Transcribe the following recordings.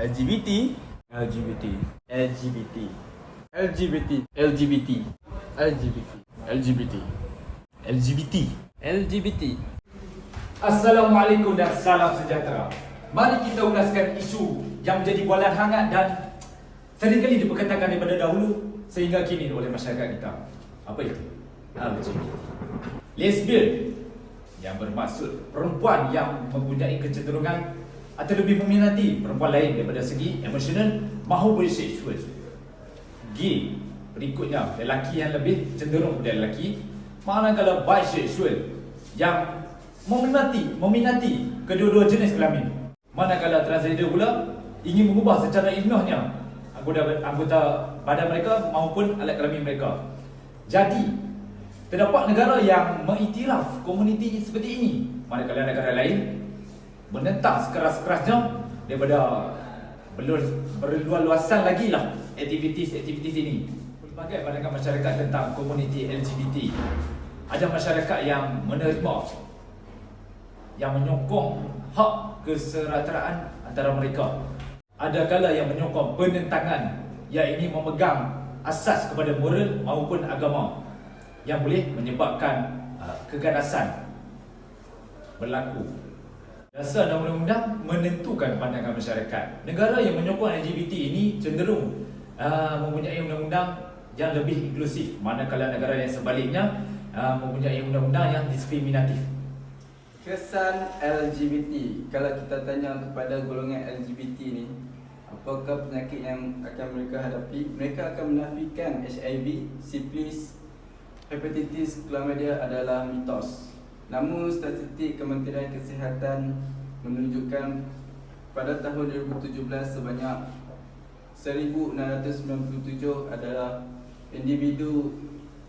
LGBT, LGBT, LGBT, LGBT, LGBT, LGBT, LGBT, LGBT, LGBT. Assalamualaikum dan salam sejahtera. Mari kita ulaskan isu yang menjadi bualan hangat dan seringkali diperkatakan daripada dahulu sehingga kini oleh masyarakat kita. Apa itu? LGBT. Lesbian yang bermaksud perempuan yang mempunyai kecenderungan atau lebih meminati perempuan lain daripada segi emosional maupun seksual. Gay berikutnya lelaki yang lebih cenderung pada lelaki, manakala bisexual yang meminati kedua-dua jenis kelamin. Manakala transgender pula ingin mengubah secara ilmiahnya anggota badan mereka maupun alat kelamin mereka. Jadi, terdapat negara yang mengiktiraf komuniti seperti ini, manakala negara lain menentang sekeras-kerasnya daripada berluas-luasan lagi lah aktiviti ini. Pelbagai pandangan masyarakat tentang komuniti LGBT. Ada masyarakat yang menerima, yang menyokong hak keserataraan antara mereka. Ada kala yang menyokong penentangan, yang ingin memegang asas kepada moral maupun agama yang boleh menyebabkan keganasan berlaku. Dasar dan undang-undang menentukan pandangan masyarakat. Negara yang menyokong LGBT ini cenderung mempunyai undang-undang yang lebih inklusif, manakala negara yang sebaliknya mempunyai undang-undang yang diskriminatif. Kesan LGBT, kalau kita tanya kepada golongan LGBT ni, apakah penyakit yang akan mereka hadapi, mereka akan menafikan HIV, syphilis, hepatitis, chlamydia adalah mitos. Namun statistik Kementerian Kesihatan menunjukkan pada tahun 2017 sebanyak 1,697 adalah individu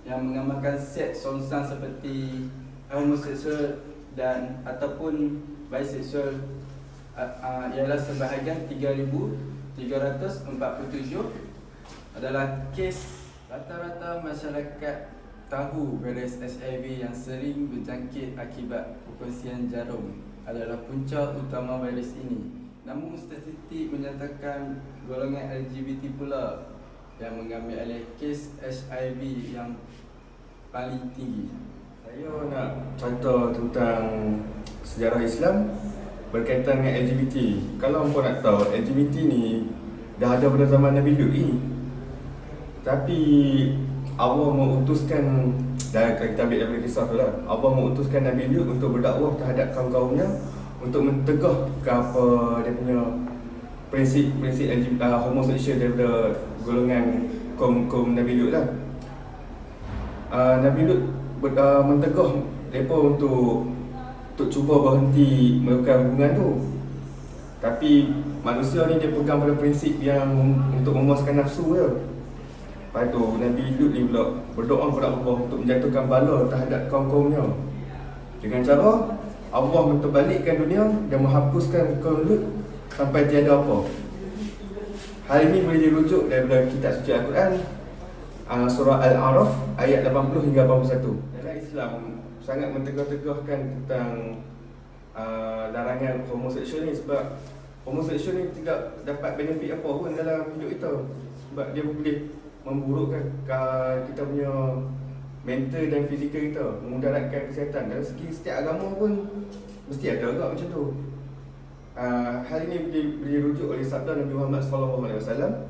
yang mengamalkan seks songsang seperti homoseksual dan ataupun bisexual, ialah sebahagian 3,347 adalah kes. Rata-rata masyarakat tahu virus HIV yang sering berjangkit akibat perkongsian jarum adalah punca utama virus ini. Namun statistik menyatakan golongan LGBT pula yang mengambil alih kes HIV yang paling tinggi. Saya nak contoh tentang sejarah Islam berkaitan dengan LGBT. Kalau hangpa nak tahu, LGBT ni dah ada pada zaman Nabi Lut ni. Tapi Allah mengutuskan, dan kita ambil daripada kisah tu lah, Allah mengutuskan Nabi Lut untuk berdakwah terhadap kaum-kaumnya untuk mentegah ke apa dia punya prinsip homoseksual daripada golongan kaum Nabi Lut lah. Nabi Lut mentegah mereka untuk cuba berhenti melakukan hubungan tu. Tapi manusia ni dia pegang pada prinsip yang untuk memuaskan nafsu je. Lepas tu Nabi Lut ni pula berdoa kepada Allah untuk menjatuhkan bala terhadap kaum-kaumnya. Dengan cara Allah menterbalikkan dunia dan menghapuskan kaum Lut sampai tiada apa. Hal ini boleh dirujuk daripada kitab suci Al-Quran, surah Al-A'raf ayat 80 hingga 81. Dalam Islam sangat mentegah-tegahkan tentang larangan homoseksual ni, sebab homoseksual ni tidak dapat benefit apa pun dalam hidup kita. Sebab dia boleh memburukkan kita punya mental dan fizikal kita, memudaratkan kesihatan. Dalam segi setiap agama pun mesti ada agak macam tu. Hal ini dirujuk oleh sabda Nabi Muhammad SAW.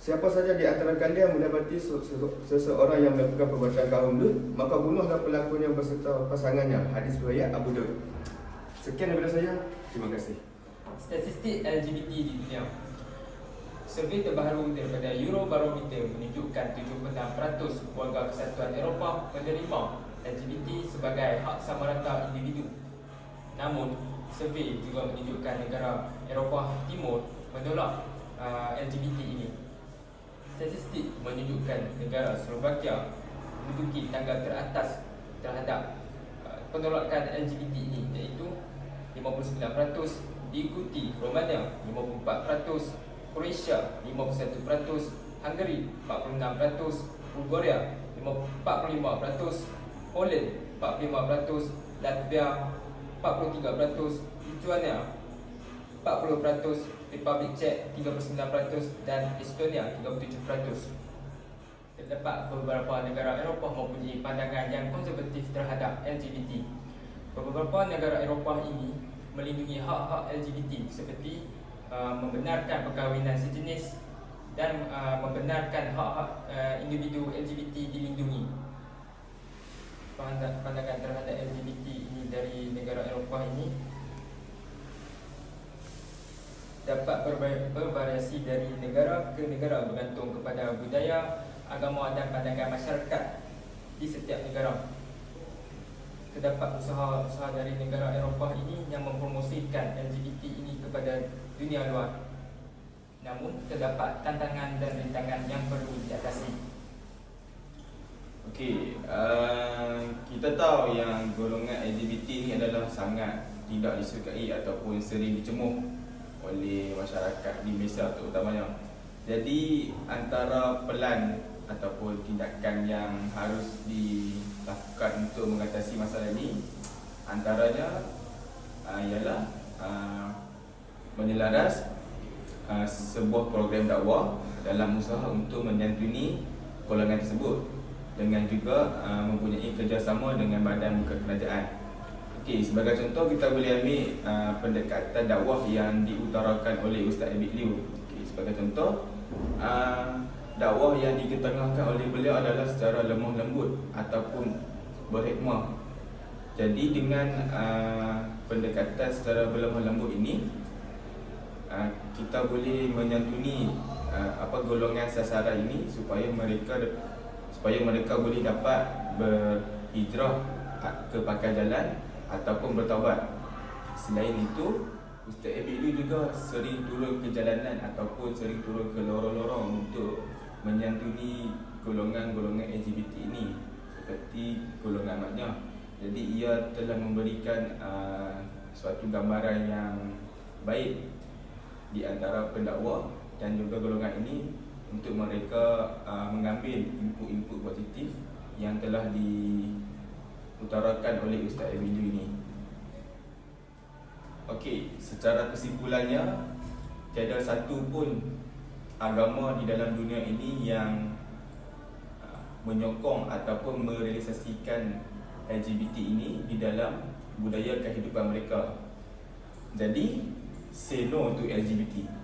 Siapa saja di antara kalian mendapati seseorang yang melakukan perbuatan kaum Lut, maka bunuhlah pelakunya beserta pasangannya. Hadis riwayat Abu Daud. Sekian daripada saya. Terima kasih. Statistik LGBT di dunia. Survei terbaru daripada Eurobarometer menunjukkan 76% warga Kesatuan Eropah menerima LGBT sebagai hak sama rata individu. Namun, survei juga menunjukkan negara Eropah Timur menolak LGBT ini. Statistik menunjukkan negara Slovakia menduduki tangga teratas terhadap penolakan LGBT ini, iaitu 59%, diikuti Romania 54%, Croatia 51%, Hungary 46%, Bulgaria 45%, Poland 45%, Latvia 43%, Lithuania 40%, Republik Czech 39% dan Estonia 37%. Terdapat beberapa negara Eropah mempunyai pandangan yang konservatif terhadap LGBT. Beberapa negara Eropah ini melindungi hak-hak LGBT seperti membenarkan perkahwinan sejenis dan membenarkan hak-hak individu LGBT dilindungi. Pandangan terhadap LGBT ini dari negara Eropah ini dapat bervariasi dari negara ke negara bergantung kepada budaya, agama dan pandangan masyarakat di setiap negara. Terdapat usaha-usaha dari negara Eropah ini yang mempromosikan LGBT ini kepada dunia luar. Namun terdapat tantangan dan rintangan yang perlu diatasi. Okey, kita tahu yang golongan LGBT ni adalah sangat tidak disukai ataupun sering dicemuh oleh masyarakat di Malaysia terutamanya. Jadi antara pelan ataupun tindakan yang harus dilakukan untuk mengatasi masalah ini antaranya ialah menyelaras sebuah program dakwah dalam usaha untuk menyantuni golongan tersebut dengan juga mempunyai kerjasama dengan badan bukan kerajaan. Okey, sebagai contoh kita boleh ambil pendekatan dakwah yang diutarakan oleh Ustaz Abid Liu. Okey, sebagai contoh dakwah yang diketengahkan oleh beliau adalah secara lemah lembut ataupun berhikmah. Jadi dengan pendekatan secara berlemah lembut ini kita boleh menyantuni golongan sasaran ini supaya mereka boleh dapat berhijrah ke pangkal jalan ataupun bertaubat. Selain itu, Ustaz Abid Liu juga sering turun ke jalanan ataupun sering turun ke lorong-lorong untuk menyantuni golongan-golongan LGBT ini seperti golongan maknya. Jadi ia telah memberikan suatu gambaran yang baik di antara pendakwa dan juga golongan ini untuk mereka mengambil input-input positif yang telah diutarakan oleh Ustaz Abid Liu ini. Okey, secara kesimpulannya tiada satu pun agama di dalam dunia ini yang menyokong ataupun merealisasikan LGBT ini di dalam budaya kehidupan mereka. Jadi, say no to LGBT.